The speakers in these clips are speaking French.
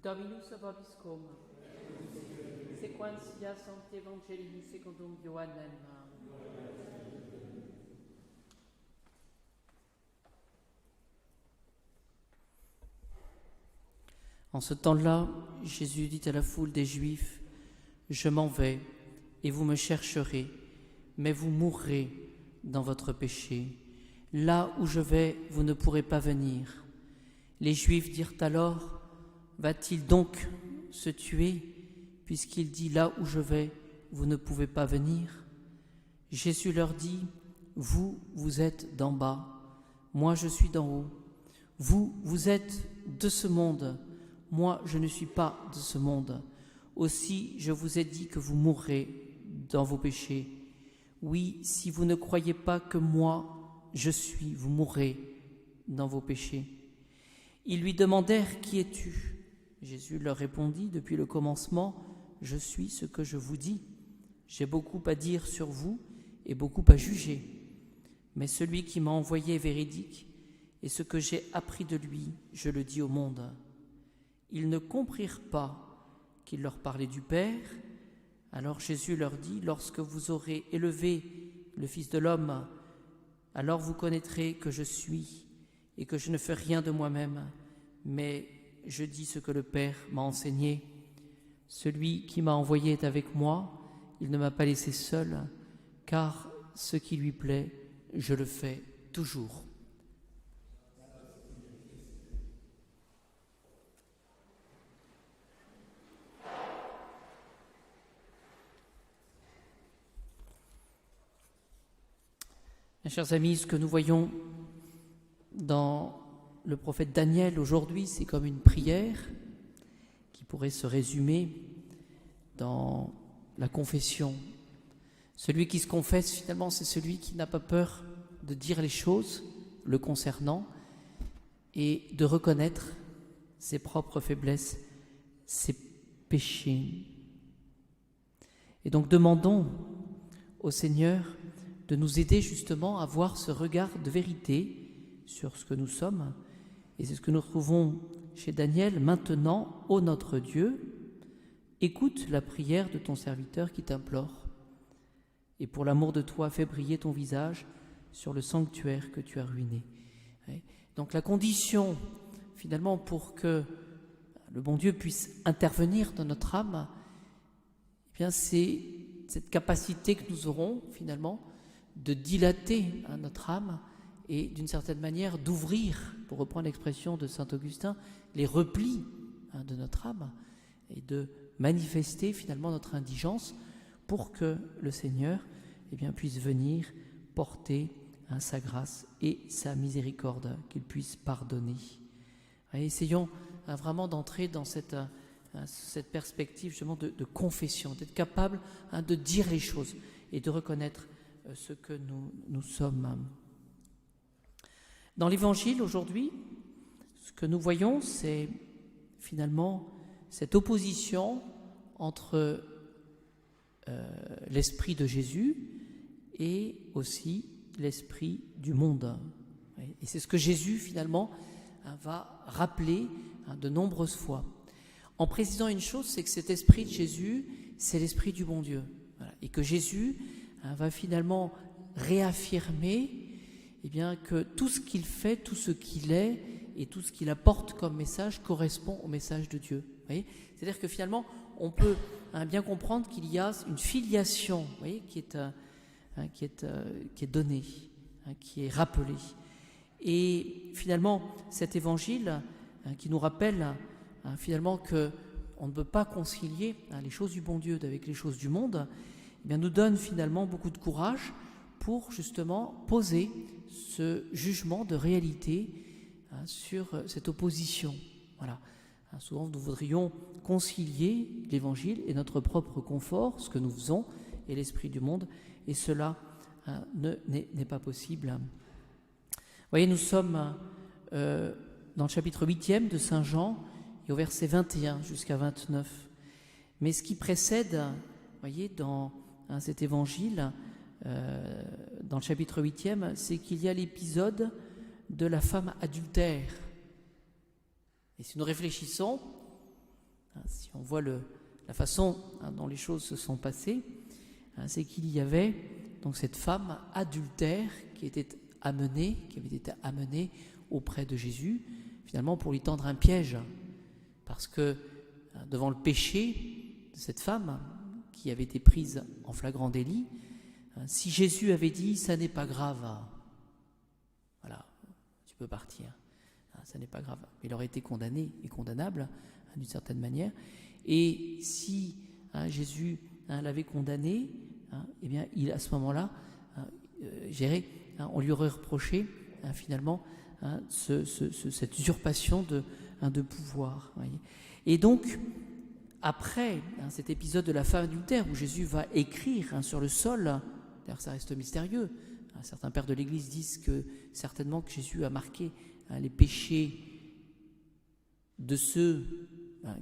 Dominus vobiscum, sequentia Sancti Evangelii secundum Ioannem. En ce temps-là, Jésus dit à la foule des Juifs, « Je m'en vais, et vous me chercherez, mais vous mourrez dans votre péché. Là où je vais, vous ne pourrez pas venir. » Les Juifs dirent alors, « Va-t-il donc se tuer, puisqu'il dit, là où je vais, vous ne pouvez pas venir ?» Jésus leur dit, « Vous, vous êtes d'en bas, moi je suis d'en haut. Vous, vous êtes de ce monde, moi je ne suis pas de ce monde. Aussi je vous ai dit que vous mourrez dans vos péchés. Oui, si vous ne croyez pas que moi je suis, vous mourrez dans vos péchés. » Ils lui demandèrent, « Qui es-tu » Jésus leur répondit, « Depuis le commencement, je suis ce que je vous dis. J'ai beaucoup à dire sur vous et beaucoup à juger. Mais celui qui m'a envoyé est véridique, et ce que j'ai appris de lui, je le dis au monde. » Ils ne comprirent pas qu'il leur parlait du Père. Alors Jésus leur dit, « Lorsque vous aurez élevé le Fils de l'homme, alors vous connaîtrez que je suis et que je ne fais rien de moi-même, mais je dis ce que le Père m'a enseigné. Celui qui m'a envoyé est avec moi, il ne m'a pas laissé seul, car ce qui lui plaît, je le fais toujours. » Mes chers amis, ce que nous voyons dans le prophète Daniel aujourd'hui, c'est comme une prière qui pourrait se résumer dans la confession. Celui qui se confesse, finalement, c'est celui qui n'a pas peur de dire les choses le concernant et de reconnaître ses propres faiblesses, ses péchés. Et donc demandons au Seigneur de nous aider justement à avoir ce regard de vérité sur ce que nous sommes. Et c'est ce que nous retrouvons chez Daniel. « Maintenant, ô notre Dieu, écoute la prière de ton serviteur qui t'implore, et pour l'amour de toi, fais briller ton visage sur le sanctuaire que tu as ruiné. » Donc la condition, finalement, pour que le bon Dieu puisse intervenir dans notre âme, eh bien, c'est cette capacité que nous aurons, finalement, de dilater notre âme et d'une certaine manière d'ouvrir, pour reprendre l'expression de saint Augustin, les replis de notre âme et de manifester finalement notre indigence pour que le Seigneur puisse venir porter sa grâce et sa miséricorde, qu'il puisse pardonner. Et essayons vraiment d'entrer dans cette perspective justement de confession, d'être capable de dire les choses et de reconnaître ce que nous sommes. Dans l'Évangile aujourd'hui, ce que nous voyons, c'est finalement cette opposition entre l'esprit de Jésus et aussi l'esprit du monde. Et c'est ce que Jésus finalement va rappeler de nombreuses fois, en précisant une chose, c'est que cet esprit de Jésus, c'est l'esprit du bon Dieu. Voilà. Et que Jésus va finalement réaffirmer que tout ce qu'il fait, tout ce qu'il est et tout ce qu'il apporte comme message correspond au message de Dieu. Vous voyez ? C'est-à-dire que finalement, on peut bien comprendre qu'il y a une filiation, vous voyez, qui est donnée, qui est rappelée. Et finalement, cet évangile qui nous rappelle finalement qu'on ne peut pas concilier les choses du bon Dieu avec les choses du monde, nous donne finalement beaucoup de courage pour justement poser ce jugement de réalité sur cette opposition. Voilà. Souvent, nous voudrions concilier l'Évangile et notre propre confort, ce que nous faisons, et l'esprit du monde, et cela n'est pas possible. Vous voyez, nous sommes dans le chapitre 8e de Saint Jean, et au verset 21 jusqu'à 29. Mais ce qui précède, vous voyez, dans cet évangile, dans le chapitre 8e, c'est qu'il y a l'épisode de la femme adultère. Et si nous réfléchissons, Si on voit la façon dont les choses se sont passées, c'est qu'il y avait donc cette femme adultère qui avait été amenée auprès de Jésus, finalement pour lui tendre un piège, parce que devant le péché de cette femme qui avait été prise en flagrant délit, si Jésus avait dit « ça n'est pas grave, voilà, tu peux partir », ça n'est pas grave, il aurait été condamné et condamnable d'une certaine manière. Et si Jésus l'avait condamné, eh bien, à ce moment-là, on lui aurait reproché finalement cette usurpation de pouvoir. Voyez. Et donc, après cet épisode de la femme adultère où Jésus va écrire sur le sol, d'ailleurs ça reste mystérieux, certains pères de l'Église disent que certainement que Jésus a marqué les péchés de ceux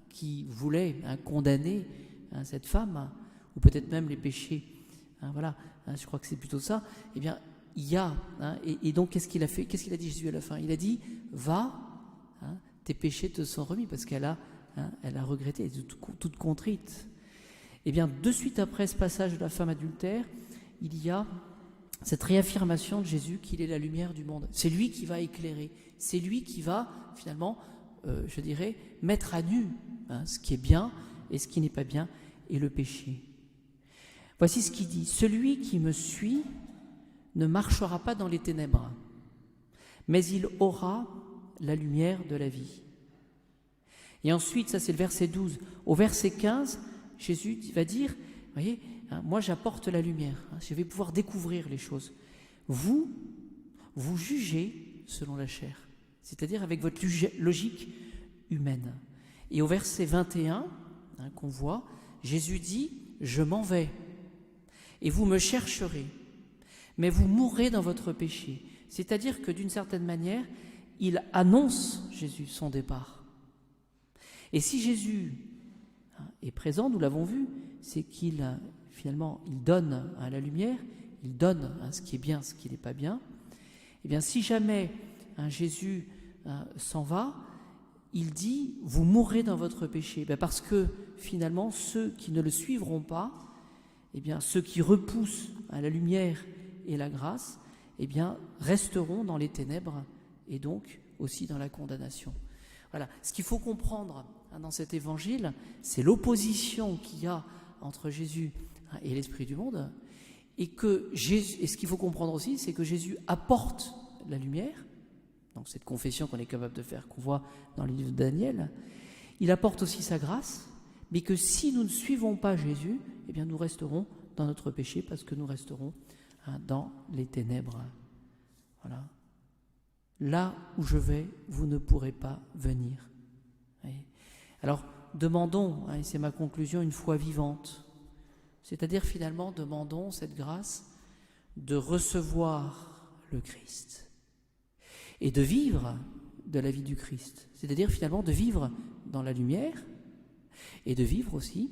qui voulaient condamner cette femme, ou peut-être même les péchés, je crois que c'est plutôt ça. Eh bien, il y a, et donc qu'est-ce qu'il a fait? Qu'est-ce qu'il a dit Jésus à la fin? Il a dit, va, tes péchés te sont remis, parce qu'elle a regretté, elle est toute contrite. Eh bien, de suite après ce passage de la femme adultère, il y a cette réaffirmation de Jésus qu'il est la lumière du monde. C'est lui qui va éclairer, c'est lui qui va finalement, mettre à nu ce qui est bien et ce qui n'est pas bien, et le péché. Voici ce qu'il dit: celui qui me suit ne marchera pas dans les ténèbres, mais il aura la lumière de la vie. Et ensuite, ça c'est le verset 12. Au verset 15, Jésus va dire, voyez, moi j'apporte la lumière, je vais pouvoir découvrir les choses. Vous jugez selon la chair, c'est-à-dire avec votre logique humaine. Et au verset 21, qu'on voit, Jésus dit, je m'en vais, et vous me chercherez, mais vous mourrez dans votre péché. C'est-à-dire que d'une certaine manière, il annonce, Jésus, son départ. Et si Jésus est présent, nous l'avons vu, c'est qu'il finalement il donne la lumière, il donne ce qui est bien, ce qui n'est pas bien. Eh bien, si jamais Jésus s'en va, il dit, vous mourrez dans votre péché, parce que finalement, ceux qui ne le suivront pas, eh bien, ceux qui repoussent la lumière et la grâce, eh bien, resteront dans les ténèbres et donc aussi dans la condamnation. Voilà. Ce qu'il faut comprendre dans cet évangile, c'est l'opposition qu'il y a entre Jésus et l'esprit du monde, et ce qu'il faut comprendre aussi, c'est que Jésus apporte la lumière, donc cette confession qu'on est capable de faire, qu'on voit dans le livre de Daniel, il apporte aussi sa grâce, mais que si nous ne suivons pas Jésus, eh bien nous resterons dans notre péché, parce que nous resterons dans les ténèbres. Voilà. Là où je vais, vous ne pourrez pas venir. Alors, demandons, et c'est ma conclusion, une foi vivante. C'est-à-dire, finalement, demandons cette grâce de recevoir le Christ et de vivre de la vie du Christ. C'est-à-dire, finalement, de vivre dans la lumière et de vivre aussi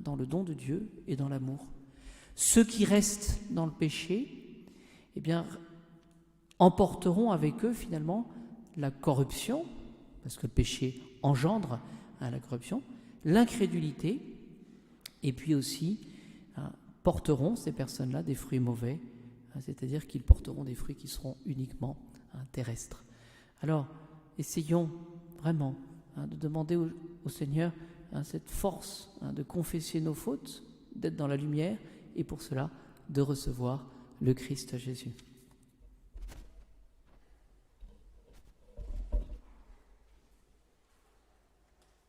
dans le don de Dieu et dans l'amour. Ceux qui restent dans le péché, eh bien, emporteront avec eux, finalement, la corruption, parce que le péché engendre la corruption, l'incrédulité, et puis aussi porteront ces personnes-là des fruits mauvais, c'est-à-dire qu'ils porteront des fruits qui seront uniquement terrestres. Alors, essayons vraiment de demander au Seigneur cette force de confesser nos fautes, d'être dans la lumière, et pour cela, de recevoir le Christ Jésus.